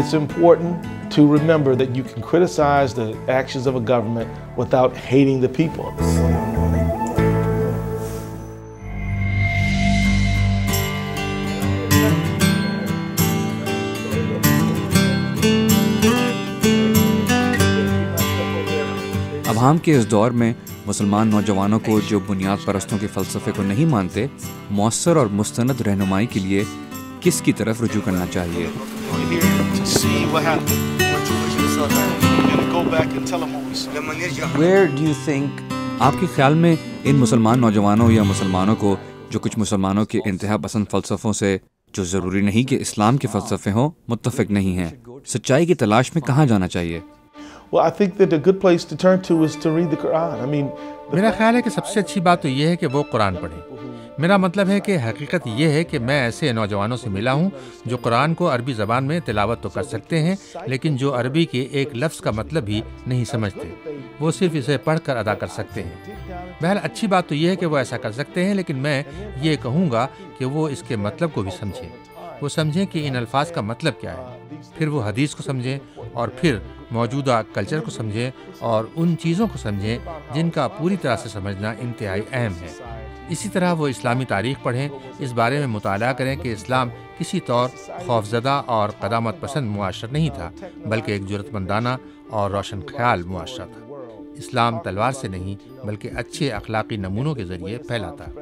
It's important to remember that you can criticize the actions of a government without hating the people. अवाम के इस दौर में मुसलमान नौजवानों को जो बुनियाद परस्तों के फ़लसफ़े को नहीं मानते, मौसर और मुस्तनद रहनुमाई के लिए किसकी तरफ रुजू करना चाहिए? Where do you think, आपके ख्याल में इन मुसलमान नौजवानों या मुसलमानों को जो कुछ मुसलमानों के इंतहा पसंद फ़लसफ़ों से, जो ज़रूरी नहीं कि इस्लाम के फ़लसफ़े हों, मुत्तफ़िक नहीं हैं, सच्चाई की तलाश में कहाँ जाना चाहिए? Well, I think that a good place to turn to is to read the Quran. I mean, मेरा ख्याल है कि सबसे अच्छी बात तो ये है कि वो कुरान पढ़ें। मेरा मतलब है कि हकीकत ये है कि मैं ऐसे नौजवानों से मिला हूँ जो कुरान को अरबी ज़बान में तिलावत तो कर सकते हैं, लेकिन जो अरबी के एक लफ्ज़ का मतलब भी नहीं समझते, वो सिर्फ इसे पढ़कर अदा कर सकते हैं। बहरहाल अच्छी बात तो ये है कि वो ऐसा कर सकते हैं, लेकिन मैं ये कहूँगा कि वो इसके मतलब को भी समझें। वो समझें कि इन अल्फाज का मतलब क्या है, फिर वो हदीस को समझें और फिर मौजूदा कल्चर को समझें और उन चीज़ों को समझें जिनका पूरी तरह से समझना इंतहाई अहम है। इसी तरह वो इस्लामी तारीख़ पढ़ें, इस बारे में मुताला करें कि इस्लाम किसी तौर खौफज़दा और क़दामत पसंद मुआशरा नहीं था, बल्कि एक जुर्रतमंदाना और रोशन ख्याल मुआशरा था। इस्लाम तलवार से नहीं बल्कि अच्छे अखलाकी नमूनों के ज़रिए फैला था।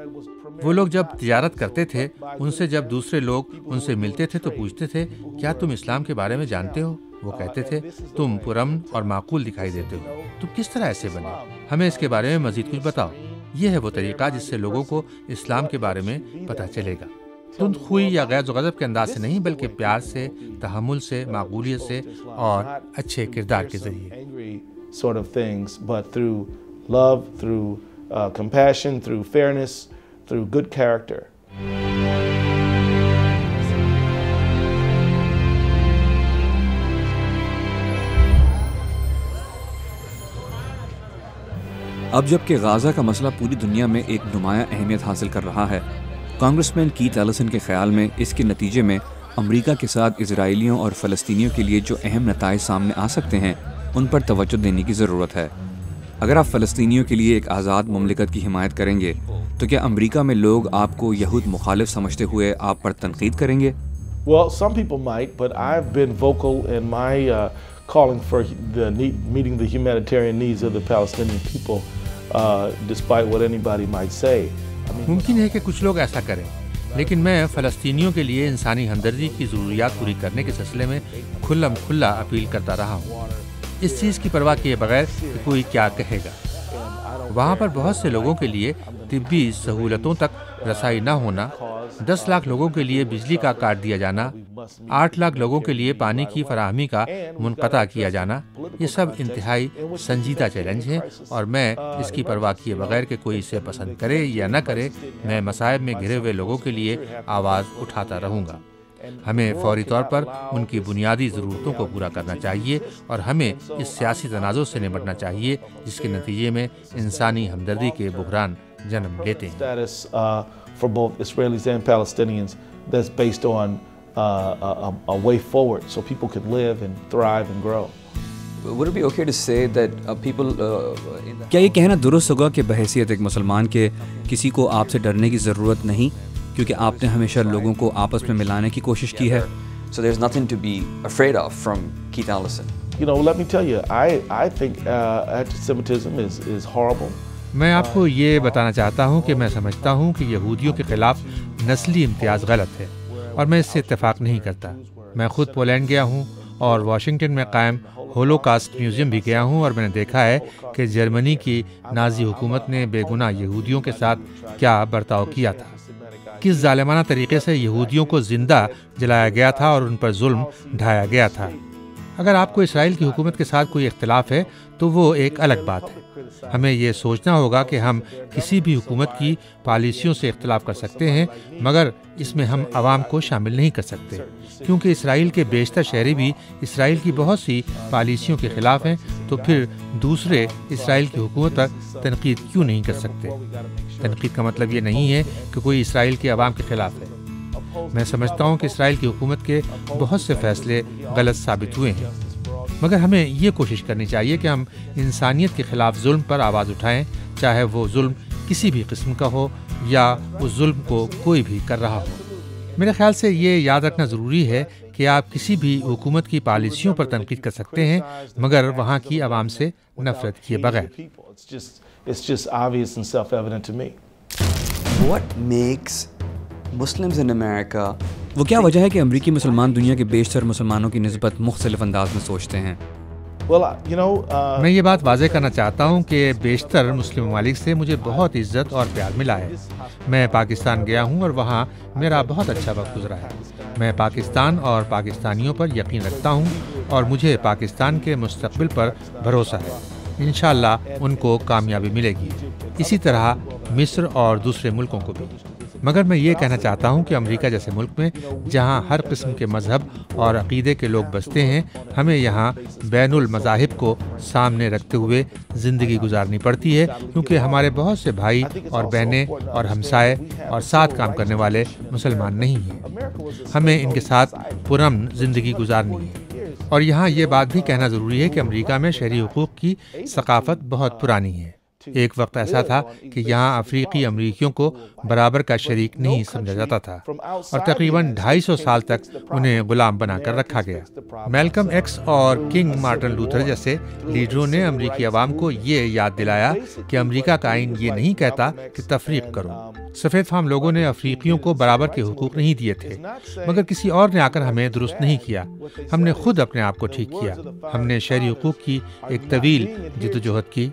वो लोग जब तिजारत करते थे, उनसे जब दूसरे लोग उनसे मिलते थे तो पूछते थे, क्या तुम इस्लाम के बारे में जानते हो? वो कहते थे, तुम पुरअमन और माकूल दिखाई देते हो, तुम किस तरह ऐसे बने? हमें इसके बारे में मज़ीद कुछ बताओ। ये है वो तरीक़ा जिससे लोगों को इस्लाम के बारे में पता चलेगा। तुंद खुई या गैज़ गज़ब के अंदाज से नहीं, बल्कि प्यार से, तहम्मुल से, माकूलियत से और अच्छे किरदार के ज़रिए। Sort of things, but through love, through compassion, through fairness, through good character. अब जबकि गाज़ा का मसला पूरी दुनिया में एक नुमायां अहमियत हासिल कर रहा है, कांग्रेसमैन कीथ एलिसन के ख्याल में इसके नतीजे में अमरीका के साथ इजराइलियों और फ़लस्तीनियों के लिए जो अहम नताइज सामने आ सकते हैं, उन पर तवज्जो देने की ज़रूरत है। अगर आप फ़लस्तीनियों के लिए एक आज़ाद मुमलिकत की हिमायत करेंगे, तो क्या अमरीका में लोग आपको यहूद मुखालिफ समझते हुए आप पर तनकीद करेंगे? Well, some people might, but I've been vocal in my calling for meeting the humanitarian needs of the Palestinian people, despite what anybody might say. मुमकिन है कि कुछ लोग ऐसा करें, लेकिन मैं फ़लस्तीनियों के लिए इंसानी हमदर्दी की ज़रूरियात पूरी करने के सिलसिले में खुल्लम खुल्ला अपील करता रहा हूँ, इस चीज़ की परवाह किए बगैर कि कोई क्या कहेगा। वहाँ पर बहुत से लोगों के लिए तिब्बी सहूलतों तक रसाई न होना, 10 लाख लोगों के लिए बिजली का काट दिया जाना, 8 लाख लोगों के लिए पानी की फराहमी का मुनक़ता किया जाना, ये सब इंतहाई संजीदा चैलेंज हैं और मैं इसकी परवाह किए बगैर कि कोई इसे पसंद करे या न करे, मैं मसाइब में घिरे हुए लोगों के लिए आवाज़ उठाता रहूँगा। हमें फौरी तौर पर उनकी बुनियादी ज़रूरतों को पूरा करना चाहिए और हमें इस सियासी तनाज़ुर से निपटना चाहिए जिसके नतीजे में इंसानी हमदर्दी के बुहरान जन्म लेते हैं। For both Israelis and Palestinians, that's based on a way forward, so people could live and thrive and grow. Would it be okay to say that people? क्या ये कहना दुरुस्त होगा कि बहैसियत एक मुसलमान के किसी को आपसे डरने की ज़रूरत नहीं, क्योंकि आपने हमेशा लोगों को आपस में मिलाने की कोशिश की है? So there's nothing to be afraid of from Keith Ellison. You know, let me tell you, I think anti-Semitism is horrible. मैं आपको ये बताना चाहता हूँ कि मैं समझता हूँ कि यहूदियों के खिलाफ नस्ली इम्तियाज़ गलत है और मैं इससे इत्तेफाक नहीं करता। मैं खुद पोलैंड गया हूँ और वाशिंगटन में कायम होलोकास्ट म्यूज़ियम भी गया हूँ और मैंने देखा है कि जर्मनी की नाज़ी हुकूमत ने बेगुनाह यहूदियों के साथ क्या बर्ताव किया था, किस जालिमाना तरीके से यहूदियों को ज़िंदा जलाया गया था और उन पर जुल्म ढाया गया था। अगर आपको इसराइल की हुकूमत के साथ कोई इख्तिलाफ है तो वो एक अलग बात है। हमें ये सोचना होगा कि हम किसी भी हुकूमत की पॉलिसियों से इख्तिलाफ कर सकते हैं, मगर इसमें हम आवाम को शामिल नहीं कर सकते, क्योंकि इसराइल के बेशतर शहरी भी इसराइल की बहुत सी पॉलिसियों के ख़िलाफ़ हैं। तो फिर दूसरे इसराइल की हुकूमत पर तनकीद क्यों नहीं कर सकते? तनकीद का मतलब ये नहीं है कि कोई इसराइल के अवाम के ख़िलाफ़ है। میں سمجھتا ہوں کہ اسرائیل کی حکومت کے بہت سے فیصلے غلط ثابت ہوئے ہیں، مگر ہمیں یہ کوشش کرنی چاہیے کہ ہم انسانیت کے خلاف ظلم پر آواز اٹھائیں، چاہے وہ ظلم کسی بھی قسم کا ہو یا اس ظلم کو کوئی بھی کر رہا ہو۔ میرے خیال سے یہ یاد رکھنا ضروری ہے کہ آپ کسی بھی حکومت کی پالیسیوں پر تنقید کر سکتے ہیں مگر وہاں کی عوام سے نفرت کیے بغیر۔ It's just obvious and self-evident to me. What makes Muslims in America وہ کیا وجہ ہے کہ امریکی مسلمان دنیا کے بیشتر مسلمانوں کی نسبت مختلف انداز میں سوچتے ہیں؟ Well, you know, میں یہ بات واضح کرنا چاہتا ہوں کہ بیشتر مسلم ممالک سے مجھے بہت عزت اور پیار ملا ہے۔ میں پاکستان گیا ہوں اور وہاں میرا بہت اچھا وقت گزرا ہے۔ میں پاکستان اور پاکستانیوں پر یقین رکھتا ہوں اور مجھے پاکستان کے مستقبل پر بھروسہ ہے۔ انشاءاللہ ان کو کامیابی ملے گی، اسی طرح مصر اور دوسرے ملکوں کو بھی۔ مگر میں یہ کہنا چاہتا ہوں کہ امریکہ جیسے ملک میں جہاں ہر قسم کے مذہب اور عقیدے کے لوگ بستے ہیں، ہمیں یہاں بین المذاہب کو سامنے رکھتے ہوئے زندگی گزارنی پڑتی ہے، کیونکہ ہمارے بہت سے بھائی اور بہنیں اور ہمسائے اور ساتھ کام کرنے والے مسلمان نہیں ہیں۔ ہمیں ان کے ساتھ پرامن زندگی گزارنی ہے۔ اور یہاں یہ بات بھی کہنا ضروری ہے کہ امریکہ میں شہری حقوق کی ثقافت بہت پرانی ہے۔ ایک وقت ایسا تھا کہ یہاں افریقی امریکیوں کو برابر کا شریک نہیں سمجھا جاتا تھا اور تقریباً 250 سال تک انہیں غلام بنا کر رکھا گیا۔ میلکم ایکس اور کنگ مارٹن لوتھر جیسے لیڈروں نے امریکی عوام کو یہ یاد دلایا کہ امریکہ کا آئین یہ نہیں کہتا کہ تفریق کرو۔ سفید فام لوگوں نے افریقیوں کو برابر کے حقوق نہیں دیے تھے، مگر کسی اور نے آ کر ہمیں درست نہیں کیا۔ ہم نے خود اپنے آپ کو ٹھیک کیا۔ ہم نے شہری حقوق کی ایک طویل جدوجہد کی۔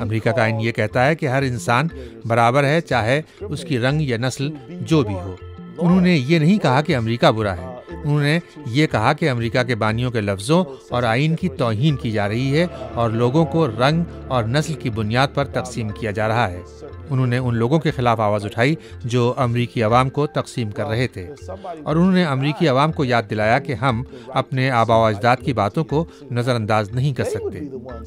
امریکہ کا آئین یہ کہتا ہے کہ ہر انسان برابر ہے، چاہے اس کی رنگ یا نسل جو بھی ہو۔ انہوں نے یہ نہیں کہا کہ امریکہ برا ہے، انہوں نے یہ کہا کہ امریکہ کے بانیوں کے لفظوں اور آئین کی توہین کی جا رہی ہے اور لوگوں کو رنگ اور نسل کی بنیاد پر تقسیم کیا جا رہا ہے۔ انہوں نے ان لوگوں کے خلاف آواز اٹھائی جو امریکی عوام کو تقسیم کر رہے تھے، اور انہوں نے امریکی عوام کو یاد دلایا کہ ہم اپنے آباء و اجداد کی باتوں کو نظر انداز نہیں کر سکتے۔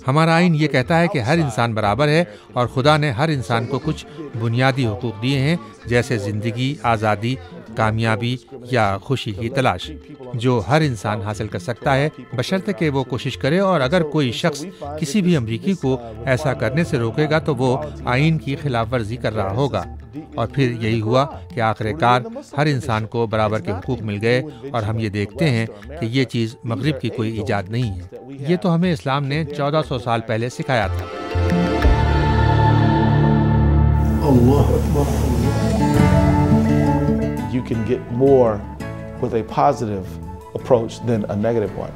ہمارا آئین یہ کہتا ہے کہ ہر انسان برابر ہے اور خدا نے ہر انسان کو کچھ بنیادی حقوق دیے ہیں، جیسے زندگی، آزادی، کامیابی یا خوشی کی تلاش، جو ہر انسان حاصل کر سکتا ہے بشرطے کہ وہ کوشش کرے، اور اگر کوئی شخص کسی بھی امریکی کو ایسا کرنے سے روکے گا تو وہ آئین کی خلاف ورزی کر رہا ہوگا۔ اور پھر یہی ہوا کہ آخر کار ہر انسان کو برابر کے حقوق مل گئے، اور ہم یہ دیکھتے ہیں کہ یہ چیز مغرب کی کوئی ایجاد نہیں ہے، یہ تو ہمیں اسلام نے 1400 سال پہلے سکھایا تھا۔ You can get more with a positive approach than a negative one.